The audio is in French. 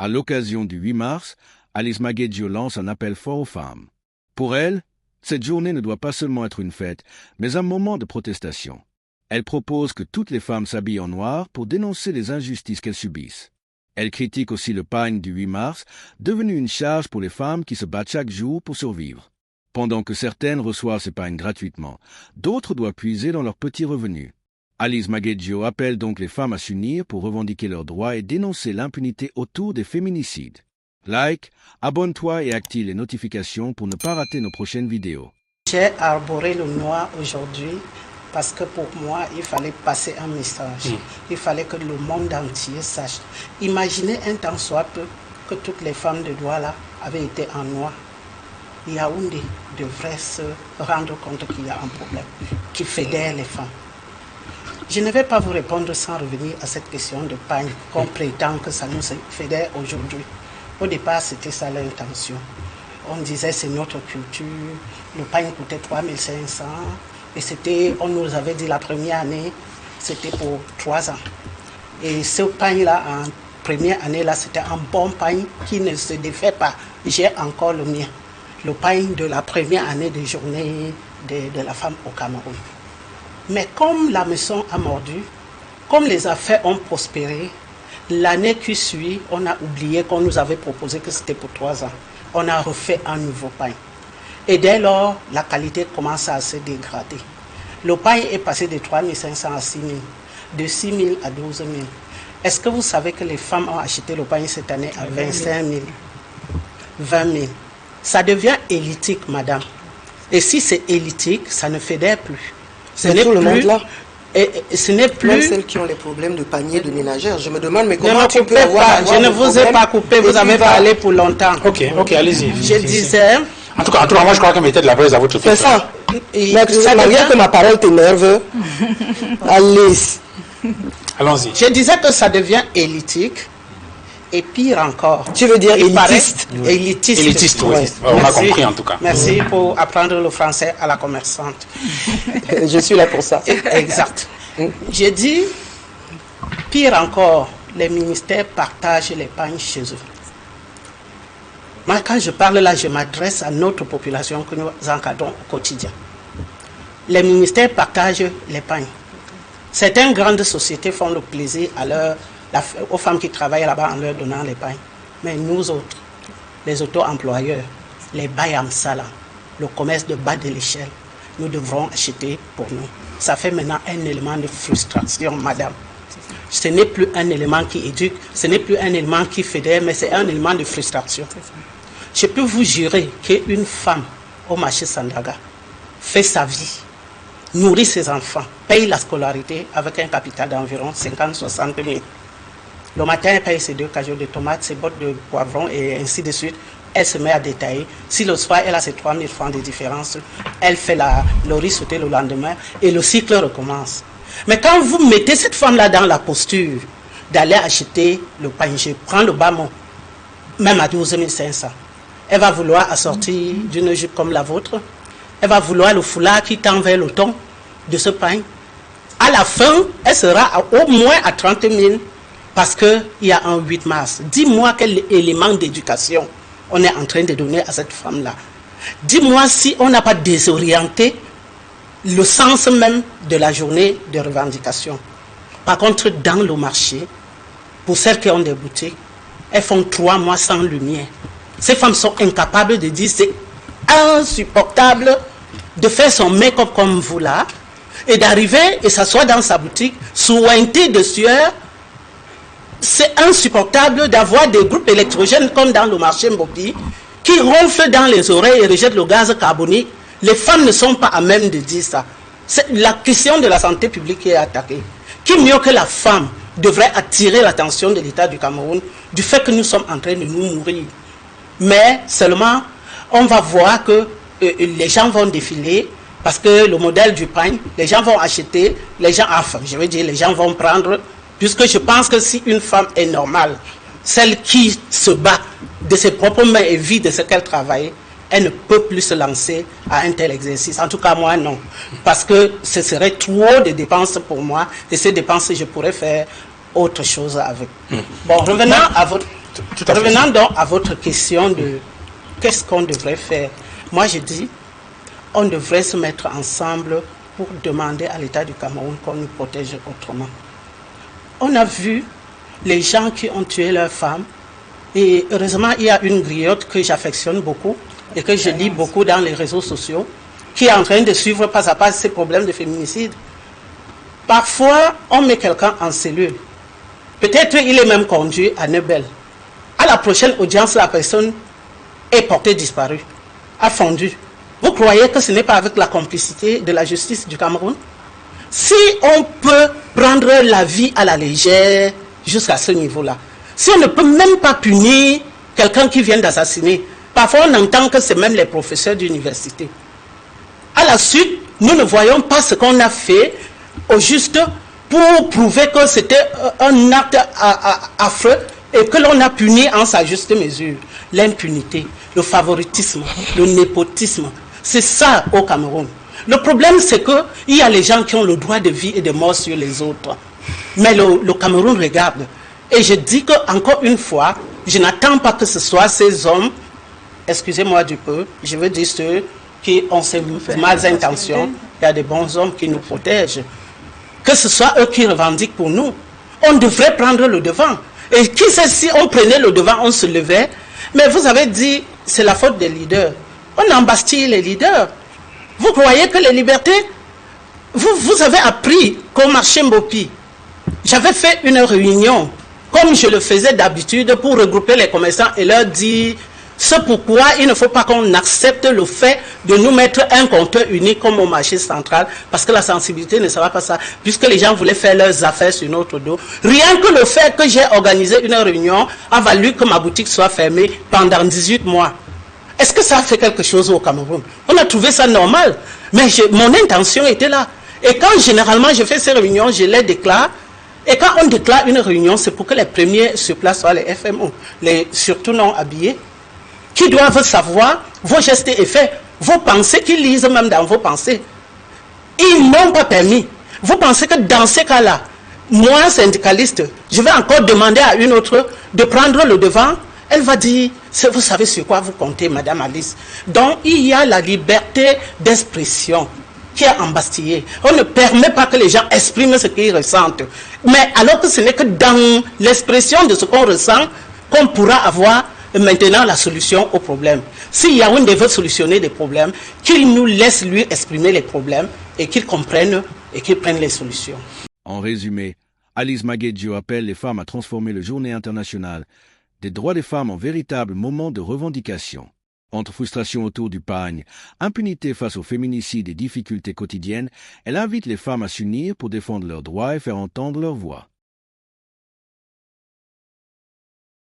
À l'occasion du 8 mars, Alice Magueggio lance un appel fort aux femmes. Pour elle, cette journée ne doit pas seulement être une fête, mais un moment de protestation. Elle propose que toutes les femmes s'habillent en noir pour dénoncer les injustices qu'elles subissent. Elle critique aussi le pagne du 8 mars, devenu une charge pour les femmes qui se battent chaque jour pour survivre. Pendant que certaines reçoivent ces pagnes gratuitement, d'autres doivent puiser dans leurs petits revenus. Alice Magueggio appelle donc les femmes à s'unir pour revendiquer leurs droits et dénoncer l'impunité autour des féminicides. Like, abonne-toi et active les notifications pour ne pas rater nos prochaines vidéos. J'ai arboré le noir aujourd'hui parce que pour moi, il fallait passer un message. Il fallait que le monde entier sache. Imaginez un temps soit peu que toutes les femmes de Douala avaient été en noir. Yaoundé devrait se rendre compte qu'il y a un problème qui fédère les femmes. Je ne vais pas vous répondre sans revenir à cette question de pagne qu'on prétend que ça nous fédère aujourd'hui. Au départ, c'était ça l'intention. On disait c'est notre culture, le pagne coûtait 3500 et on nous avait dit la première année, c'était pour 3 ans. Et ce pagne-là, en première année, là, c'était un bon pagne qui ne se défait pas. J'ai encore le mien. Le pagne de la première année de journée de la femme au Cameroun. Mais comme la maison a mordu, comme les affaires ont prospéré, l'année qui suit, on a oublié qu'on nous avait proposé que c'était pour 3 ans. On a refait un nouveau pagne. Et dès lors, la qualité commence à se dégrader. Le pagne est passé de 3 500 à 6 000, de 6 000 à 12 000. Est-ce que vous savez que les femmes ont acheté le pagne cette année à 25 000, 20 000? Ça devient élitique, madame. Et si c'est élitique, ça ne fédère plus. Ce n'est tout le monde là. Et ce n'est plus... Même celles qui ont les problèmes de panier de ménagère. Je me demande, mais comment tu peux avoir... Je ne vous ai pas coupé, vous avez parlé pour longtemps. Ok, allez-y. Je disais... En tout cas, moi, je crois qu'elle mettait de la presse à votre C'est ça. Malgré que ma parole t'énerve, Alice. Allons-y. Je disais que ça devient élitique. Et pire encore. Tu veux dire élitiste? Élitiste. Élitiste, oui. On a compris en tout cas. Merci pour apprendre le français à la commerçante. Je suis là pour ça. Exact. J'ai dit, pire encore, les ministères partagent les pagnes chez eux. Moi, quand je parle là, je m'adresse à notre population que nous encadrons au quotidien. Les ministères partagent les pagnes. Certaines grandes sociétés font le plaisir aux femmes qui travaillent là-bas en leur donnant les pagnes. Mais nous autres, les auto-employeurs, les Bayamsala, le commerce de bas de l'échelle, nous devrons acheter pour nous. Ça fait maintenant un élément de frustration, madame. Ce n'est plus un élément qui éduque, ce n'est plus un élément qui fédère, mais c'est un élément de frustration. Je peux vous jurer qu'une femme au marché Sandaga fait sa vie, nourrit ses enfants, paye la scolarité avec un capital d'environ 50-60 000. Le matin, elle paye ses 2 cajots de tomates, ses bottes de poivrons et ainsi de suite. Elle se met à détailler. Si le soir, elle a ses 3 000 francs de différence, elle fait le riz sauté le lendemain et le cycle recommence. Mais quand vous mettez cette femme-là dans la posture d'aller acheter le pain, je prends le bas mot, même à 12 500, elle va vouloir assortir d'une jupe comme la vôtre, elle va vouloir le foulard qui tend vers le ton de ce pain. À la fin, elle sera au moins à 30 000 parce qu'il y a un 8 mars. Dis-moi quel élément d'éducation on est en train de donner à cette femme-là. Dis-moi si on n'a pas désorienté le sens même de la journée de revendication. Par contre, dans le marché, pour celles qui ont des boutiques, elles font 3 mois sans lumière. Ces femmes sont incapables de dire c'est insupportable de faire son make-up comme vous là et d'arriver et s'asseoir dans sa boutique sointé de sueur. C'est insupportable d'avoir des groupes électrogènes comme dans le marché Mbopi qui ronflent dans les oreilles et rejettent le gaz carbonique. Les femmes ne sont pas à même de dire ça. C'est la question de la santé publique qui est attaquée. Qui mieux que la femme devrait attirer l'attention de l'État du Cameroun du fait que nous sommes en train de nous mourir. Mais seulement, on va voir que les gens vont défiler parce que le modèle du pain, les gens vont acheter, les gens vont prendre. Puisque je pense que si une femme est normale, celle qui se bat de ses propres mains et vit de ce qu'elle travaille, elle ne peut plus se lancer à un tel exercice. En tout cas, moi, non. Parce que ce serait trop de dépenses pour moi. Et ces dépenses, je pourrais faire autre chose avec. Bon, revenons à votre... Tout à fait. Revenant donc à votre question de qu'est-ce qu'on devrait faire. Moi, je dis, on devrait se mettre ensemble pour demander à l'État du Cameroun qu'on nous protège autrement. On a vu les gens qui ont tué leurs femmes. Et heureusement, il y a une griotte que j'affectionne beaucoup et que je lis beaucoup dans les réseaux sociaux, qui est en train de suivre pas à pas ces problèmes de féminicide. Parfois, on met quelqu'un en cellule. Peut-être il est même conduit à Nebel. À la prochaine audience, la personne est portée disparue, a fondu. Vous croyez que ce n'est pas avec la complicité de la justice du Cameroun? Si on peut prendre la vie à la légère jusqu'à ce niveau-là, si on ne peut même pas punir quelqu'un qui vient d'assassiner, parfois on entend que c'est même les professeurs d'université. À la suite, nous ne voyons pas ce qu'on a fait au juste pour prouver que c'était un acte affreux et que l'on a puni en sa juste mesure. L'impunité, le favoritisme, le népotisme, c'est ça au Cameroun. Le problème, c'est qu'il y a les gens qui ont le droit de vie et de mort sur les autres. Mais le Cameroun regarde. Et je dis qu'encore une fois, je n'attends pas que ce soit ces hommes, excusez-moi du peu, je veux dire ceux qui ont ces mauvaises intentions, il y a des bons hommes qui nous protègent, que ce soit eux qui revendiquent pour nous. On devrait prendre le devant. Et qui sait si on prenait le devant, on se levait. Mais vous avez dit, c'est la faute des leaders. On embastille les leaders. Vous croyez que les libertés, vous avez appris qu'au marché Mbopi, j'avais fait une réunion, comme je le faisais d'habitude, pour regrouper les commerçants et leur dire ce pourquoi il ne faut pas qu'on accepte le fait de nous mettre un compteur unique comme au marché central, parce que la sensibilité ne sera pas ça, puisque les gens voulaient faire leurs affaires sur notre dos. Rien que le fait que j'ai organisé une réunion a valu que ma boutique soit fermée pendant 18 mois. Est-ce que ça a fait quelque chose au Cameroun? On a trouvé ça normal, mais mon intention était là. Et quand généralement je fais ces réunions, je les déclare. Et quand on déclare une réunion, c'est pour que les premiers sur place soient les FMO, les surtout non habillés, qui doivent savoir vos gestes et faits, vos pensées, qui lisent même dans vos pensées. Ils n'ont pas permis. Vous pensez que dans ces cas-là, moi, syndicaliste, je vais encore demander à une autre de prendre le devant? Elle va dire, vous savez sur quoi vous comptez, Madame Alice. Donc, il y a la liberté d'expression qui est embastillée. On ne permet pas que les gens expriment ce qu'ils ressentent. Mais alors que ce n'est que dans l'expression de ce qu'on ressent qu'on pourra avoir maintenant la solution au problème. Si Yaoundé veut solutionner des problèmes, qu'il nous laisse lui exprimer les problèmes et qu'il comprenne et qu'il prenne les solutions. En résumé, Alice Maguedjo appelle les femmes à transformer le Journée internationale des droits des femmes en véritable moment de revendication. Entre frustration autour du pagne, impunité face aux féminicides et difficultés quotidiennes, elle invite les femmes à s'unir pour défendre leurs droits et faire entendre leur voix.